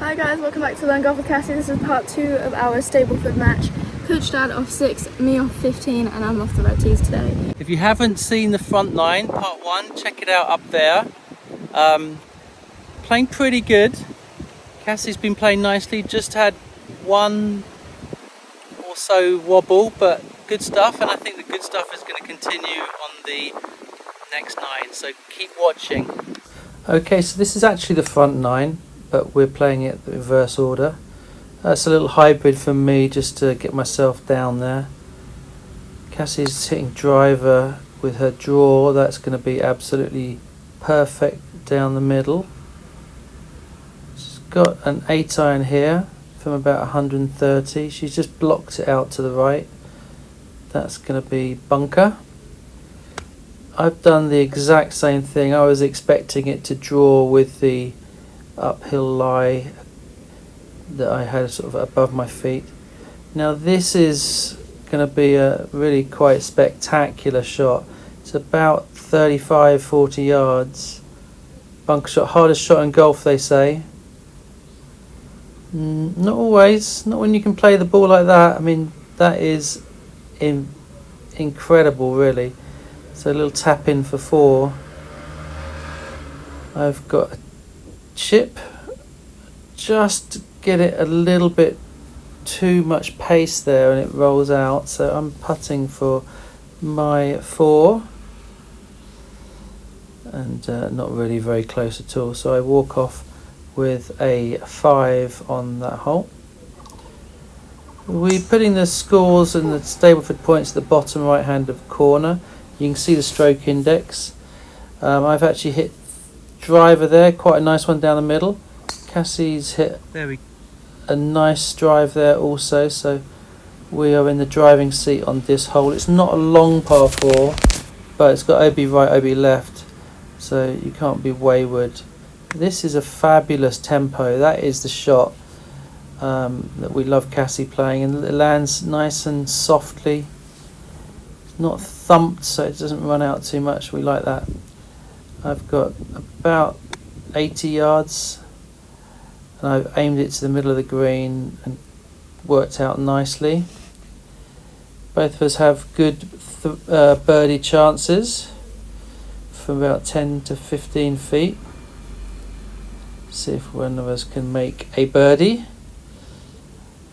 Hi guys, welcome back to Learn Golf with Cassie. This is part 2 of our Stableford match. Coach Dad off 6, me off 15, and I'm off the red tees today. If you haven't seen the front nine, part 1, check it out up there. Playing pretty good. Cassie's been playing nicely, just had one or so wobble, but good stuff, and I think the good stuff is going to continue on the next nine, so keep watching. Okay, so this is actually the front nine, but we're playing it the reverse order. That's a little hybrid for me just to get myself down there. Cassie's hitting driver with her draw. That's going to be absolutely perfect down the middle. She's got an 8-iron here from about 130. She's just blocked it out to the right. That's going to be bunker. I've done the exact same thing. I was expecting it to draw with the uphill lie that I had sort of above my feet. Now this is going to be a really quite spectacular shot. It's about 35-40 yards. Bunker shot, hardest shot in golf they say. Not always, not when you can play the ball like that. I mean, that is incredible really. So a little tap in for 4. I've got a chip, just get it a little bit too much pace there and it rolls out, so I'm putting for my 4 and not really very close at all, so I walk off with a 5 on that hole. We're putting the scores and the Stableford points at the bottom right hand of corner. You can see the stroke index. I've actually hit driver there, quite a nice one down the middle. Cassie's hit a nice drive there also, so we are in the driving seat on this hole. It's not a long par 4, but it's got OB right, OB left, so you can't be wayward. This is a fabulous tempo. That is the shot that we love Cassie playing, and it lands nice and softly. It's not thumped, so it doesn't run out too much. We like that. I've got about 80 yards and I've aimed it to the middle of the green and worked out nicely. Both of us have good birdie chances from about 10 to 15 feet. See if one of us can make a birdie.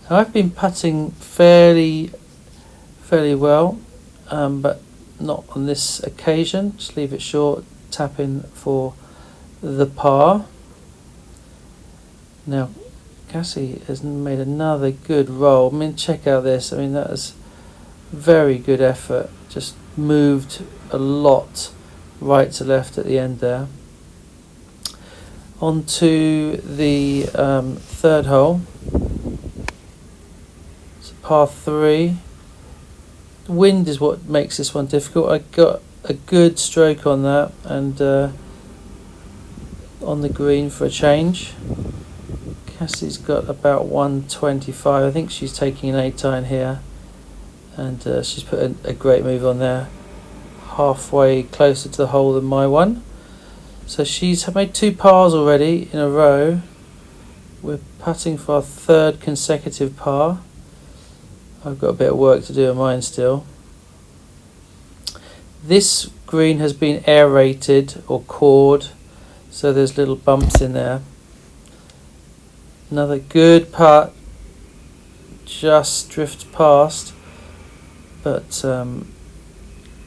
I've been putting fairly well, but not on this occasion. Just leave it short, tap in for the par. Now Cassie has made another good roll. I mean, check out this. I mean, that is very good effort. Just moved a lot right to left at the end there. On to the third hole. It's a par 3. The wind is what makes this one difficult. I got a good stroke on that and on the green for a change. Cassie's got about 125. I think she's taking an 8-iron here, and she's put a great move on there, halfway closer to the hole than my one. So she's made 2 pars already in a row. We're putting for our 3rd consecutive par. I've got a bit of work to do on mine still. This green has been aerated or cored, so there's little bumps in there. Another good putt, just drifts past, but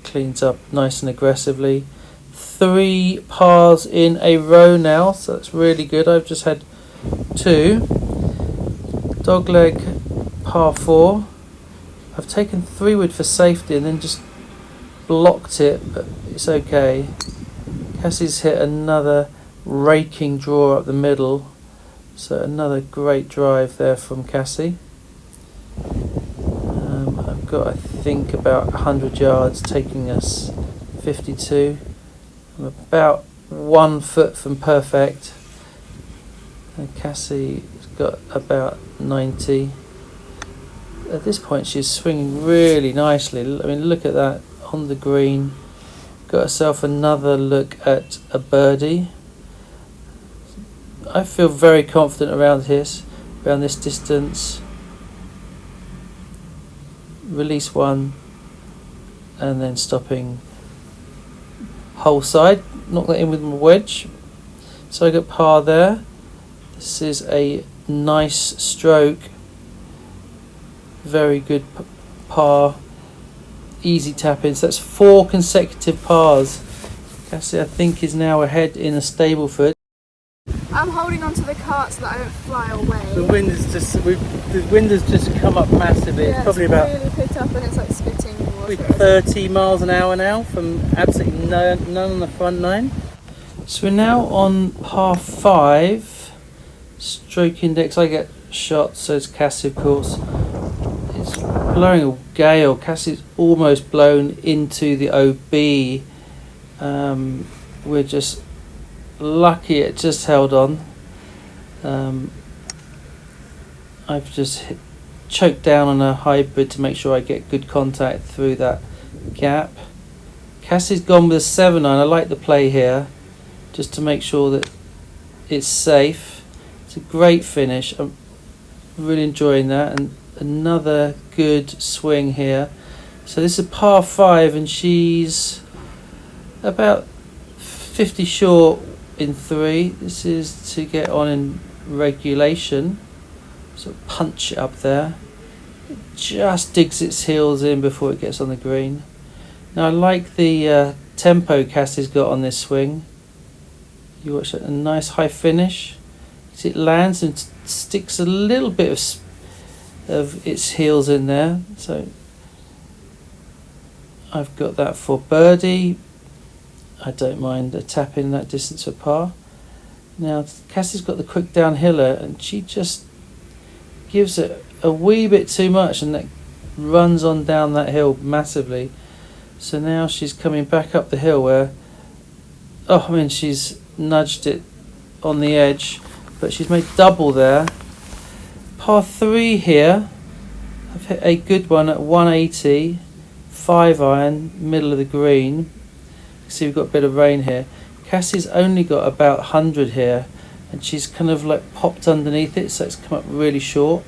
cleans up nice and aggressively. 3 pars in a row now, so that's really good. I've just had 2. Dogleg par 4. I've taken 3-wood for safety and then just blocked it, but it's okay. Cassie's hit another raking draw up the middle, so another great drive there from Cassie. I've got, I think, about 100 yards, taking us 52. I'm about 1 foot from perfect, and Cassie's got about 90. At this point she's swinging really nicely. I mean, look at that on the green. Got herself another look at a birdie. I feel very confident around this distance. Release one, and then stopping whole side. Knock that in with my wedge. So I got par there. This is a nice stroke. Very good par. Easy tap in. So that's 4 consecutive pars. Cassie, I think, is now ahead in a Stableford. I'm holding onto the cart so that I don't fly away. The wind has just come up massively. Yeah, it's probably it's about really picked up and it's like spitting water. 30 miles an hour now from absolutely none on the front nine. So we're now on par 5. Stroke index, I get shot, so it's Cassie, of course. It's blowing a gale. Cassie's almost blown into the OB. We're just lucky it just held on. I've just choked down on a hybrid to make sure I get good contact through that gap. Cassie's gone with a 7-iron. I like the play here just to make sure that it's safe. It's a great finish. I'm really enjoying that, and another good swing here. So this is a par 5 and she's about 50 short in 3. This is to get on in regulation. So punch it up there. It just digs its heels in before it gets on the green. Now I like the tempo Cassie's got on this swing. You watch that, a nice high finish. As it lands and sticks a little bit of its heels in there. So I've got that for birdie. I don't mind a tap in that distance for par. Now Cassie's got the quick downhiller and she just gives it a wee bit too much and that runs on down that hill massively. So now she's coming back up the hill where, she's nudged it on the edge, but she's made double there. Par 3 here. I've hit a good one at 180, 5-iron, middle of the green. See, we've got a bit of rain here. Cassie's only got about 100 here, and she's kind of like popped underneath it, so it's come up really short.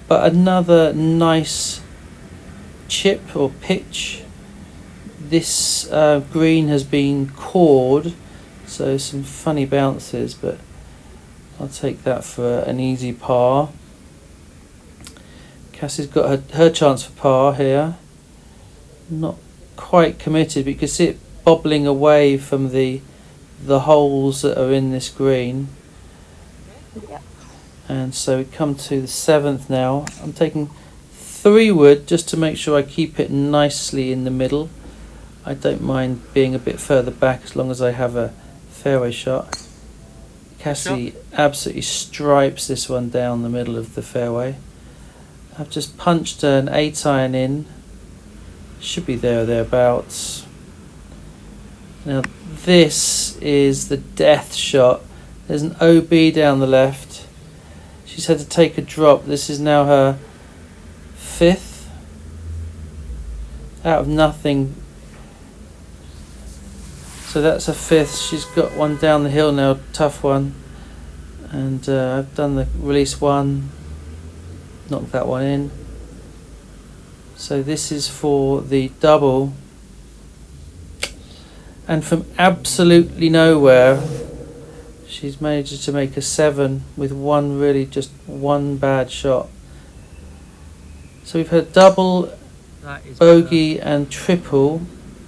But another nice chip or pitch. This green has been cored, so some funny bounces, but I'll take that for an easy par. Cassie's got her chance for par here. Not quite committed, but you can see it bobbling away from the holes that are in this green. Yep. And so we come to the 7th now. I'm taking 3 wood just to make sure I keep it nicely in the middle. I don't mind being a bit further back as long as I have a fairway shot. Cassie absolutely stripes this one down the middle of the fairway. I've just punched an 8-iron in. Should be there or thereabouts. Now this is the death shot. There's an OB down the left. She's had to take a drop. This is now her 5th out of nothing. So that's her 5th. She's got one down the hill now, tough one. And I've done the release one, knocked that one in. So this is for the double. And from absolutely nowhere, she's managed to make a 7 with just one bad shot. So we've had double, bogey and triple.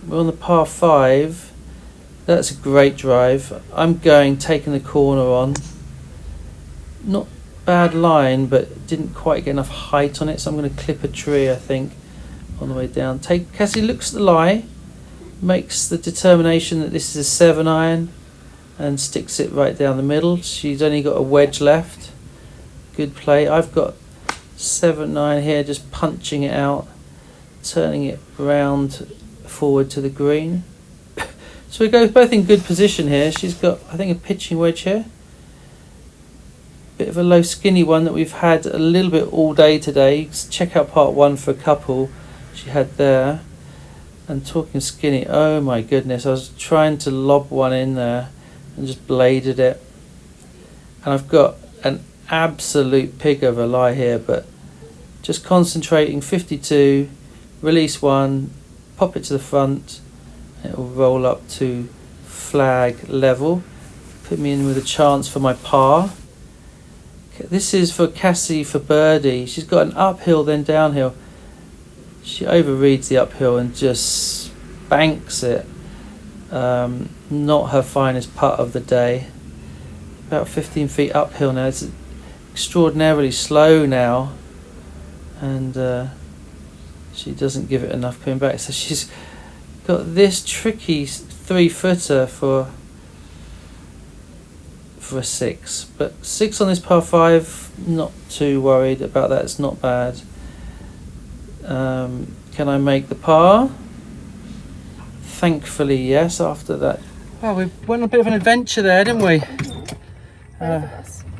We're on the par 5. That's a great drive. I'm taking the corner on. Not bad line, but didn't quite get enough height on it, so I'm going to clip a tree, I think, on the way down. Cassie looks at the lie, makes the determination that this is a 7-iron, and sticks it right down the middle. She's only got a wedge left. Good play. I've got 7-iron here, just punching it out, turning it round forward to the green. So we go both in good position here. She's got, I think, a pitching wedge here. Bit of a low skinny one that we've had a little bit all day today. Check out part 1 for a couple she had there. And talking skinny, oh my goodness, I was trying to lob one in there and just bladed it. and I've got an absolute pig of a lie here, but just concentrating. 52, release 1, pop it to the front, it will roll up to flag level, put me in with a chance for my par. Okay, this is for Cassie for birdie. She's got an uphill then downhill. She overreads the uphill and just banks it. Not her finest putt of the day. About 15 feet uphill now. It's extraordinarily slow now, and she doesn't give it enough pin back. So she's got this tricky 3-footer for a 6, but 6 on this par 5. Not too worried about that. It's not bad. Can I make the par? Thankfully, yes. After that, well, we went on a bit of an adventure there, didn't we?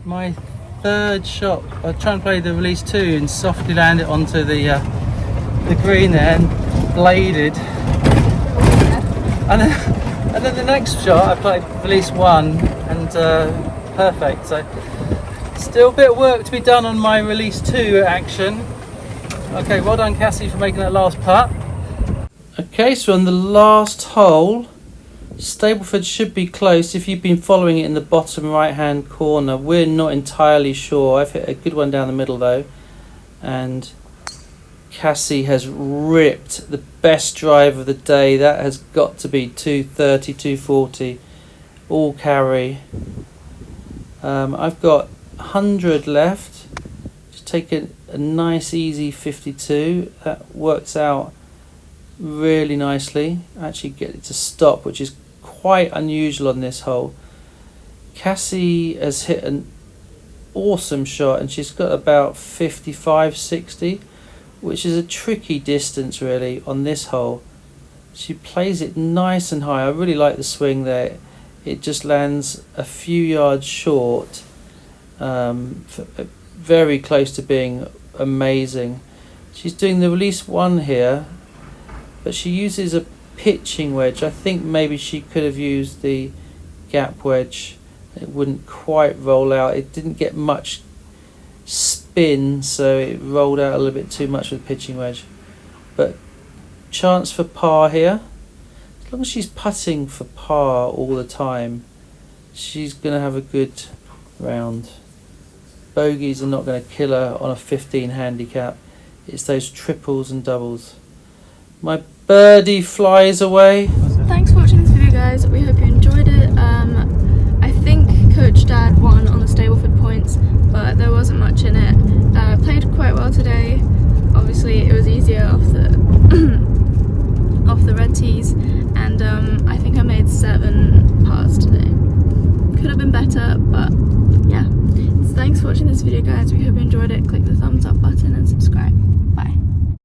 My third shot, I tried and play the release 2 and softly land it onto the green there and bladed. And then the next shot, I played release 1 and perfect. So still a bit of work to be done on my release 2 action. Okay, well done Cassie for making that last putt. Okay, so on the last hole, Stableford should be close if you've been following it in the bottom right hand corner. We're not entirely sure. I've hit a good one down the middle though, and Cassie has ripped the best drive of the day. That has got to be 230, 240, all carry. I've got 100 left. Just take a nice easy 52. That works out really nicely. Actually get it to stop, which is quite unusual on this hole. Cassie has hit an awesome shot and she's got about 55, 60, which is a tricky distance really on this hole. She plays it nice and high. I really like the swing there. It just lands a few yards short, very close to being amazing. She's doing the release 1 here, but she uses a pitching wedge. I think maybe she could have used the gap wedge. It wouldn't quite roll out. It didn't get much spin, so it rolled out a little bit too much with pitching wedge. But chance for par here. As long as she's putting for par all the time, she's going to have a good round. Bogeys are not going to kill her on a 15 handicap. It's those triples and doubles. My birdie flies away. Thanks for watching this video, guys. We hope you enjoyed it. I think Coach Dad won on the Stableford points, but there wasn't much in it. Played quite well today. Obviously, it was easier off the off the red tees, and I think I made 7 pars today. Could have been better, but yeah. So thanks for watching this video, guys. We hope you enjoyed it. Click the thumbs up button and subscribe. Bye.